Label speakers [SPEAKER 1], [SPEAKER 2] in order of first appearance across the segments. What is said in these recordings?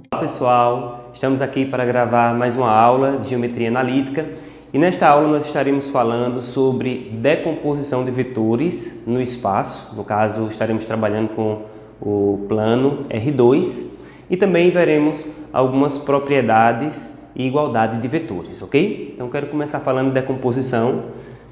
[SPEAKER 1] Olá pessoal, estamos aqui para gravar mais uma aula de geometria analítica e nesta aula nós estaremos falando sobre decomposição de vetores no espaço. No caso, estaremos trabalhando com o plano R2 e também veremos algumas propriedades e igualdade de vetores, ok? Então quero começar falando de decomposição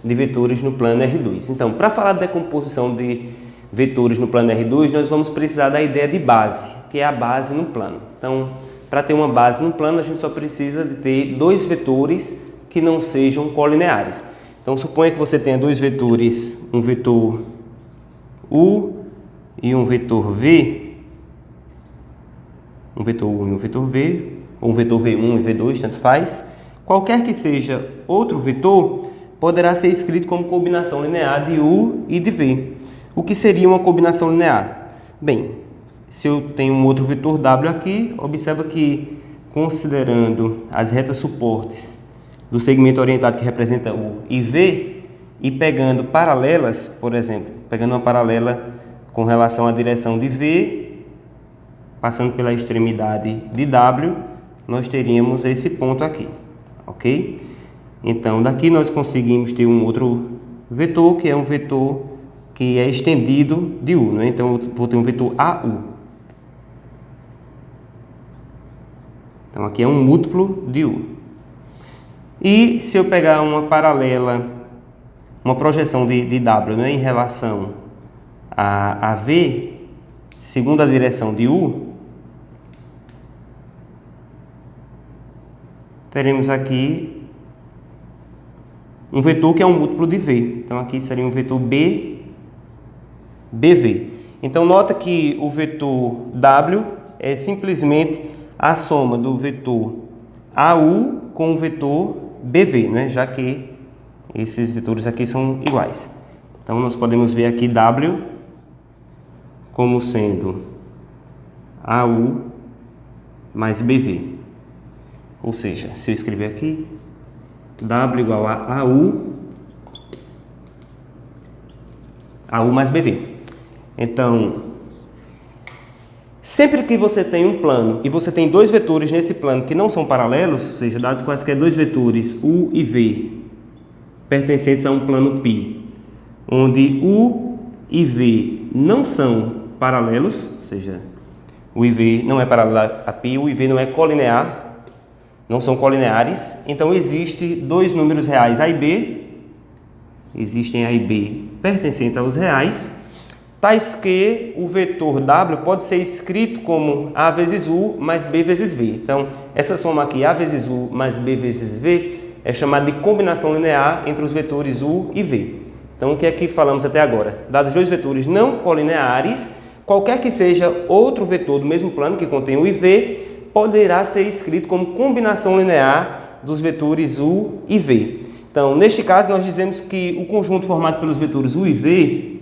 [SPEAKER 1] de vetores no plano R2. Então, para falar de decomposição de vetores no plano R2, nós vamos precisar da ideia de base, que é a base no plano. Então, para ter uma base no plano, a gente só precisa de ter dois vetores que não sejam colineares. Então, suponha que você tenha dois vetores, um vetor U e um vetor V, um vetor U e um vetor V, ou um vetor V1 e V2, tanto faz. Qualquer que seja outro vetor, poderá ser escrito como combinação linear de U e de V. O que seria uma combinação linear? Bem, se eu tenho um outro vetor W aqui, observa que, considerando as retas suportes do segmento orientado que representa U e V, e pegando paralelas, por exemplo, pegando uma paralela com relação à direção de V, passando pela extremidade de W, nós teríamos esse ponto aqui, ok? Então, daqui nós conseguimos ter um outro vetor, que é um vetor que é estendido de U, né? Então, eu vou ter um vetor AU. Então, aqui é um múltiplo de U. E se eu pegar uma paralela, uma projeção de W, né, em relação a V, segundo a direção de U, teremos aqui um vetor que é um múltiplo de V. Então, aqui seria um vetor BV. Então, nota que o vetor W é simplesmente a soma do vetor AU com o vetor BV, né? Já que esses vetores aqui são iguais. Então, nós podemos ver aqui W como sendo AU mais BV. Ou seja, se eu escrever aqui, W igual a AU mais BV. Então, sempre que você tem um plano e você tem dois vetores nesse plano que não são paralelos, ou seja, dados quaisquer dois vetores U e V pertencentes a um plano π, onde U e V não são paralelos, ou seja, U e V não é paralelo a π, U e V não é colinear, não são colineares, então existe dois números reais A e B, existem A e B pertencentes aos reais, tais que o vetor W pode ser escrito como A vezes U mais B vezes V. Então, essa soma aqui, A vezes U mais B vezes V, é chamada de combinação linear entre os vetores U e V. Então, o que é que falamos até agora? Dados dois vetores não colineares, qualquer que seja outro vetor do mesmo plano que contém U e V, poderá ser escrito como combinação linear dos vetores U e V. Então, neste caso, nós dizemos que o conjunto formado pelos vetores U e V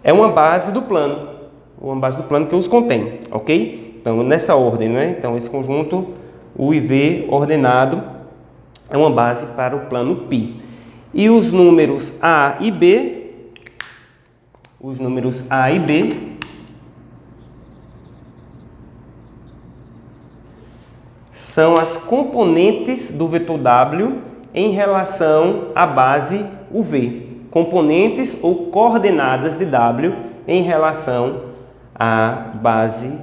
[SPEAKER 1] é uma base do plano que os contém, ok? Então, nessa ordem, né? Então, esse conjunto U e V ordenado é uma base para o plano π. E os números A e B, são as componentes do vetor W em relação à base UV. Componentes ou coordenadas de W em relação à base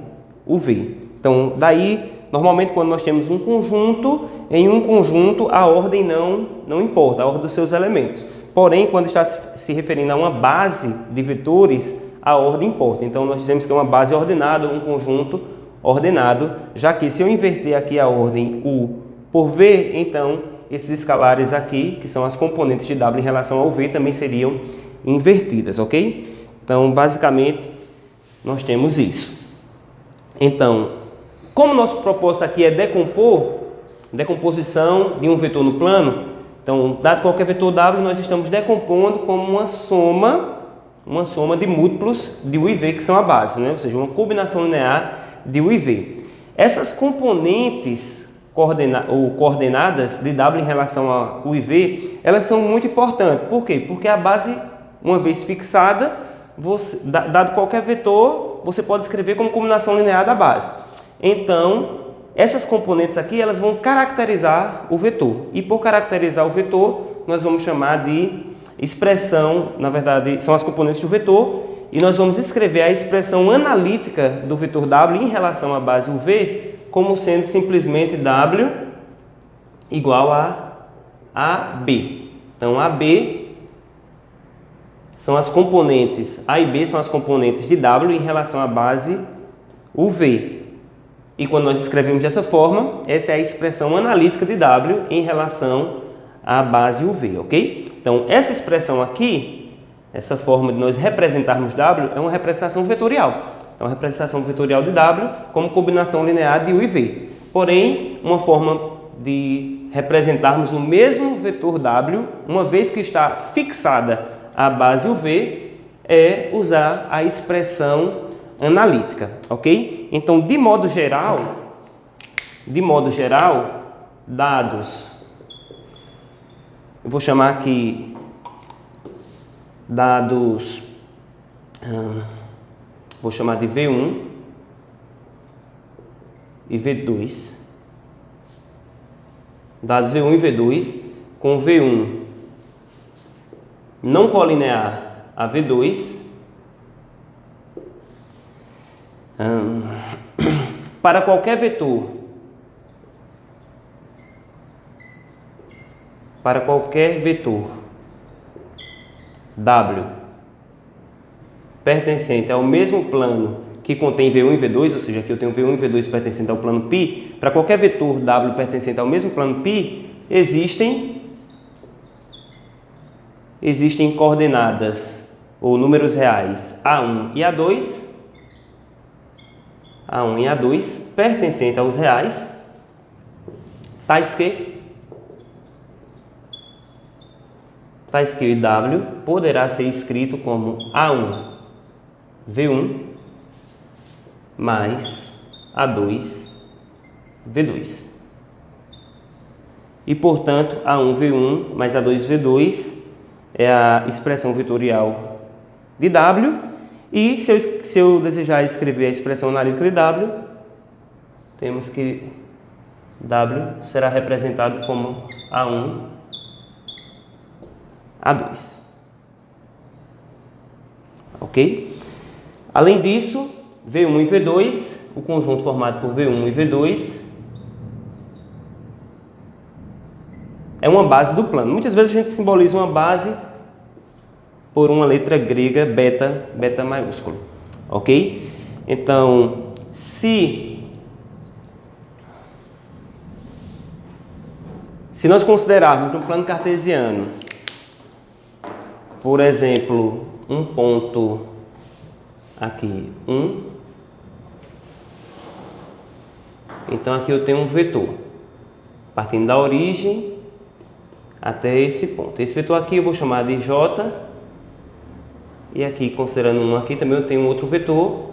[SPEAKER 1] UV. Então, daí, normalmente, quando nós temos um conjunto, em um conjunto a ordem não importa, a ordem dos seus elementos. Porém, quando está se referindo a uma base de vetores, a ordem importa. Então, nós dizemos que é uma base ordenada, um conjunto ordenado, já que se eu inverter aqui a ordem U por V, então esses escalares aqui, que são as componentes de W em relação ao V, também seriam invertidas, ok? Então, basicamente, nós temos isso. Então, como nosso propósito aqui é decomposição de um vetor no plano, então, dado qualquer vetor W, nós estamos decompondo como uma soma de múltiplos de U e V, que são a base, né? Ou seja, uma combinação linear de U e V. Essas componentes coordenadas de W em relação a U e V, elas são muito importantes. Por quê? Porque a base uma vez fixada, dado qualquer vetor, você pode escrever como combinação linear da base. Então, essas componentes aqui, elas vão caracterizar o vetor. E por caracterizar o vetor, nós vamos chamar de expressão, na verdade, são as componentes do vetor, e nós vamos escrever a expressão analítica do vetor W em relação à base UV como sendo simplesmente W igual a AB. Então, AB são as componentes, A e B são as componentes de W em relação à base UV. E quando nós escrevemos dessa forma, essa é a expressão analítica de W em relação à base UV, ok? Então, essa expressão aqui, essa forma de nós representarmos W, é uma representação vetorial. Então, a representação vetorial de W como combinação linear de U e V. Porém, uma forma de representarmos o mesmo vetor W, uma vez que está fixada a base UV, é usar a expressão analítica, ok? Então, de modo geral, dados, eu vou chamar aqui dados, vou chamar de V1 e V2, dados V1 e V2, com V1 não colinear a V2, para qualquer vetor, W pertencente ao mesmo plano que contém V1 e V2, ou seja, aqui eu tenho V1 e V2 pertencente ao plano π, para qualquer vetor W pertencente ao mesmo plano π, existem coordenadas ou números reais A1 e A2, pertencente aos reais, tais que W poderá ser escrito como A1 V1 mais A2 V2. E, portanto, A1 V1 mais A2 V2 é a expressão vetorial de W. E se eu desejar escrever a expressão analítica de W, temos que W será representado como A1, A2. Ok? Além disso, V1 e V2, o conjunto formado por V1 e V2, é uma base do plano. Muitas vezes a gente simboliza uma base por uma letra grega beta maiúsculo, ok? Então, se nós considerarmos no plano cartesiano, por exemplo, um ponto aqui, 1, então aqui eu tenho um vetor, partindo da origem até esse ponto. Esse vetor aqui eu vou chamar de J, e aqui, considerando um aqui, também eu tenho outro vetor,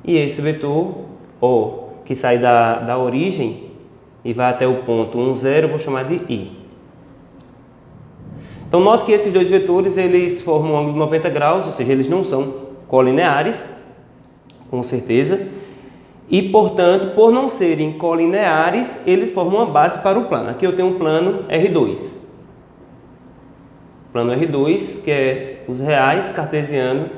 [SPEAKER 1] e esse vetor, O, que sai da origem e vai até o ponto 1, 0, eu vou chamar de I. Então, note que esses dois vetores, eles formam um ângulo de 90 graus, ou seja, eles não são colineares, com certeza. E, portanto, por não serem colineares, eles formam uma base para o plano. Aqui eu tenho um plano R2. Plano R2, que é os reais, cartesiano,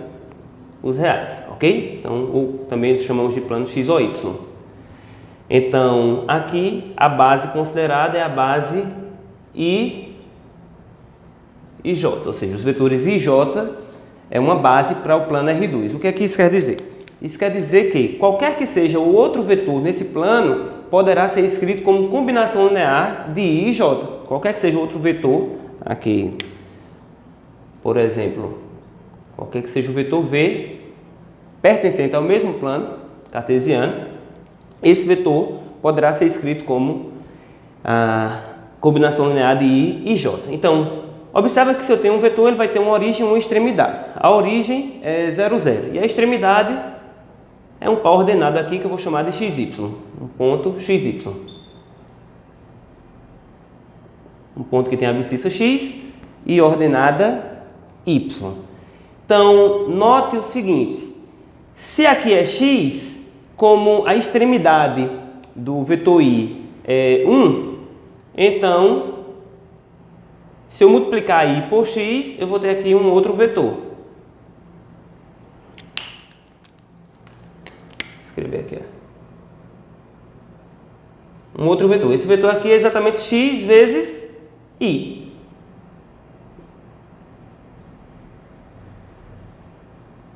[SPEAKER 1] os reais, ok? Então, ou também chamamos de plano X ou Y. Então, aqui a base considerada é a base I e J, ou seja, os vetores I e J é uma base para o plano R2. O que é que isso quer dizer? Isso quer dizer que qualquer que seja o outro vetor nesse plano poderá ser escrito como combinação linear de I e J. Qualquer que seja outro vetor, aqui, por exemplo, qualquer que seja o vetor V pertencente ao mesmo plano cartesiano, esse vetor poderá ser escrito como a combinação linear de I e J. Então, observa que se eu tenho um vetor, ele vai ter uma origem e uma extremidade. A origem é 0, 0 e a extremidade é um par ordenado aqui que eu vou chamar de XY, um ponto XY. um ponto que tem abscissa x e ordenada y. Então, note o seguinte, se aqui é x, como a extremidade do vetor i é 1, então, se eu multiplicar i por x, eu vou ter aqui um outro vetor. Vou escrever aqui. Um outro vetor. Esse vetor aqui é exatamente x vezes i.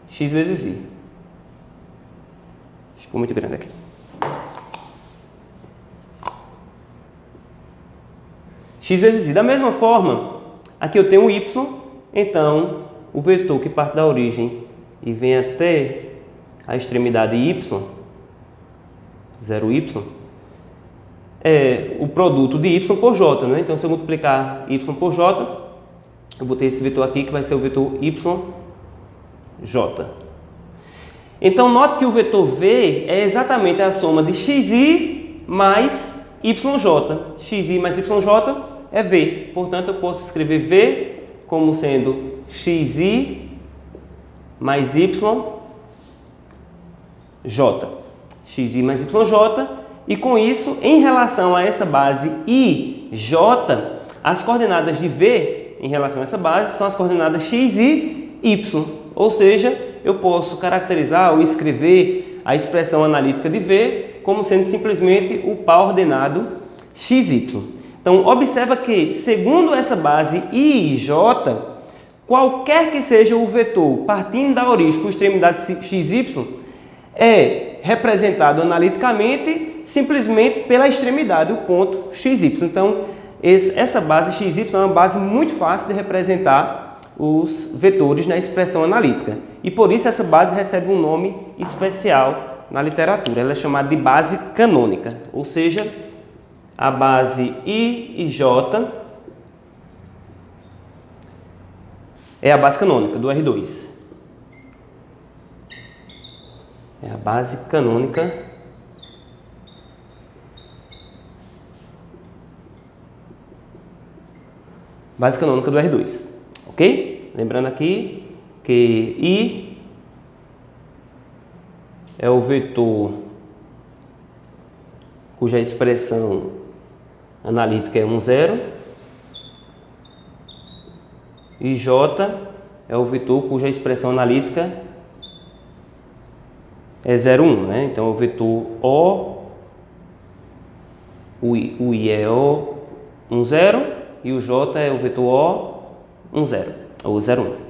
[SPEAKER 1] X vezes i. Ficou muito grande aqui. X vezes i. Da mesma forma, aqui eu tenho y, então o vetor que parte da origem e vem até a extremidade y, 0y, é o produto de y por j, né? Então, se eu multiplicar y por j, eu vou ter esse vetor aqui que vai ser o vetor yj. Então, note que o vetor v é exatamente a soma de xi mais yj. Xi mais yj é v. Portanto, eu posso escrever v como sendo xi mais yj. Xi mais yj. E com isso, em relação a essa base i, j, as coordenadas de v em relação a essa base são as coordenadas x e y. Ou seja, eu posso caracterizar ou escrever a expressão analítica de v como sendo simplesmente o par ordenado xy. Então, observa que, segundo essa base i e j, qualquer que seja o vetor partindo da origem com extremidade xy, é representado analiticamente simplesmente pela extremidade, o ponto xy. Então, essa base xy é uma base muito fácil de representar os vetores na expressão analítica. E por isso essa base recebe um nome especial na literatura. Ela é chamada de base canônica, ou seja, a base i e j é a base canônica do R2. É a base canônica do R2, ok? Lembrando aqui que I é o vetor cuja expressão analítica é 1, 0, e J é o vetor cuja expressão analítica é 0, 1, né? Então, o vetor o I é O, 1, 0, e o J é o vetor O, 1, 0, ou 0, 1.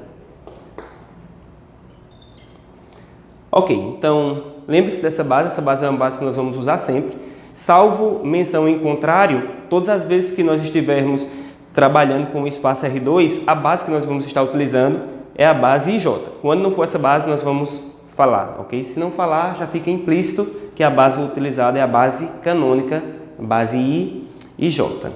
[SPEAKER 1] Ok, então, lembre-se dessa base. Essa base é uma base que nós vamos usar sempre. Salvo menção em contrário, todas as vezes que nós estivermos trabalhando com o espaço R2, a base que nós vamos estar utilizando é a base IJ. Quando não for essa base, nós vamos falar, ok? Se não falar, já fica implícito que a base utilizada é a base canônica, base I e J.